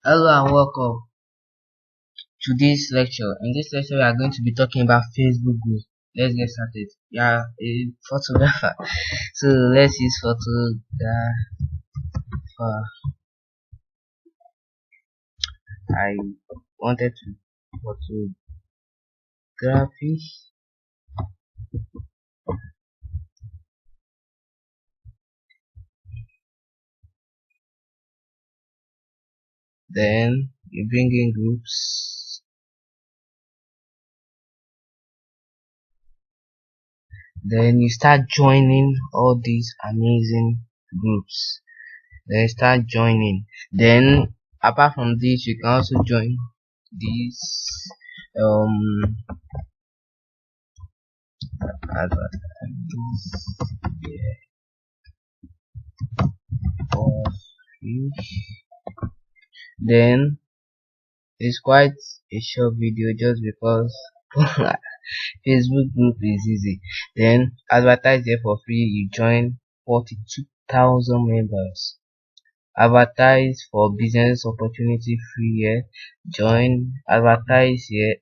Hello and welcome to this lecture. In this lecture, we are going to be talking about Facebook group. Let's get started. Yeah, a photographer. So let's use photographer. I wanted to photography. Then you bring in groups. Then you start joining all these amazing groups. Then start joining. Then apart from this, you can also join these advertise for free. Then it's quite a short video just because Facebook group is easy. Then advertise there for free. You join 42,000 members. Advertise for business opportunity free here. Join. Advertise here.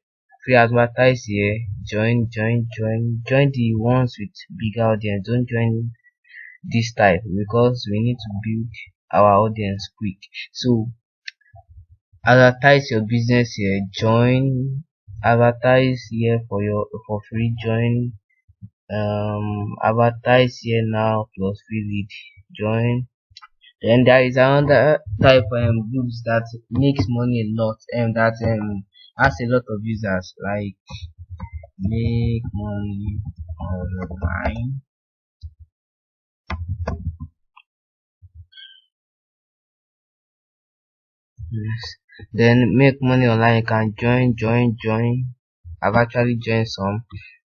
Free advertise here. Join the ones with bigger audience. Don't join this type because we need to build our audience quick. So advertise your business here. Join. Advertise here for free. Join. Advertise here now plus free lead. Join. Then there is another type groups that makes money a lot and that has a lot of users, like make money online. Yes. Then make money online. You can join. I've actually joined some.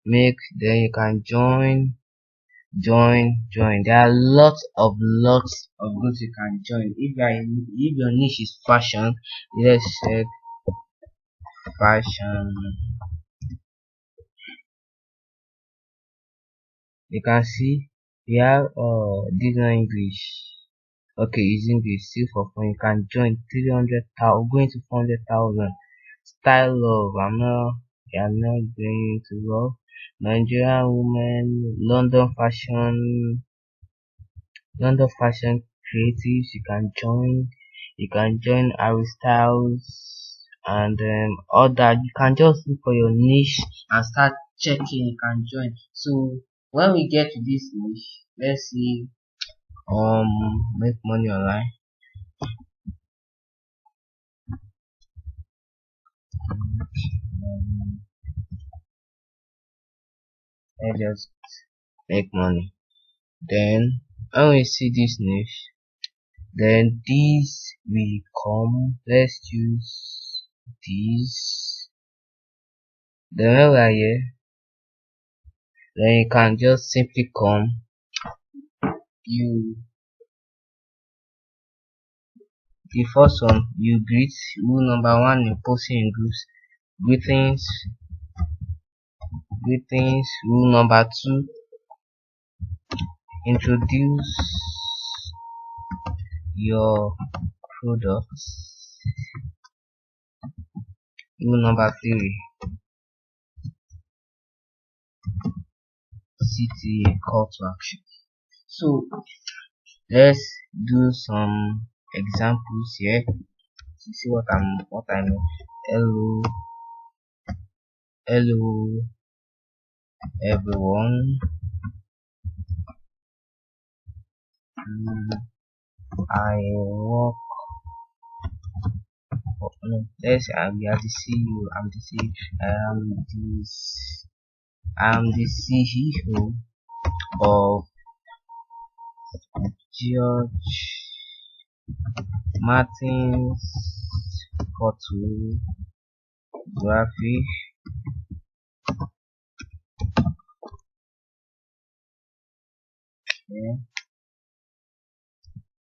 Then you can join. There are lots of groups you can join. If your niche is fashion, let's check fashion. You can see we have this one English. Okay, it's English still for fun. You can join 300,000, going to 400,000. Style love. I'm not going to love. Nigerian women, London fashion creatives. You can join Harry Styles and all that. You can just look for your niche and start checking. You can join. So when we get to this niche, let's see make money online. Let's just make money. Then when we see this niche, then this will come. Let's choose this. Then when we are here, then you can just simply come. The first one, you greet. Rule number one in posting in groups. Greetings. Rule number two, introduce your products. Rule number three, CTA, call to action. So let's do some examples here to see what I mean. Hello everyone. I work for, no, let's we are the CEO. I'm the CEO. I'm the CEO of George Martin's photography. Yeah.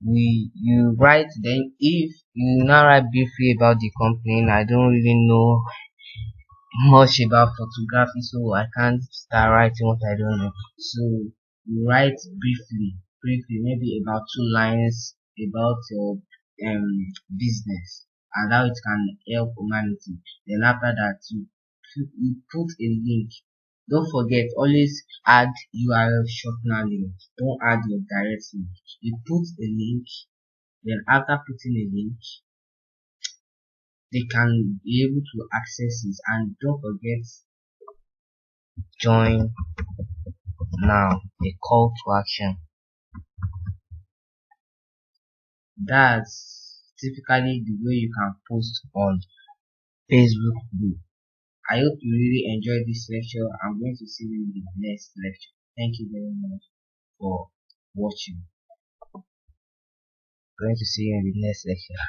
You write, then if you now write briefly about the company. I don't really know much about photography, so I can't start writing what I don't know. So you write briefly, maybe about 2 lines about your business and how it can help humanity. Then after that, you put a link. Don't forget, always add URL shortener link. Don't add your direct link. You put a link, then after putting a link, they can be able to access it. And don't forget, join now, a call to action. That's typically the way you can post on Facebook group. I hope you really enjoyed this lecture. I'm going to see you in the next lecture. Thank you very much for watching. Going to see you in the next lecture.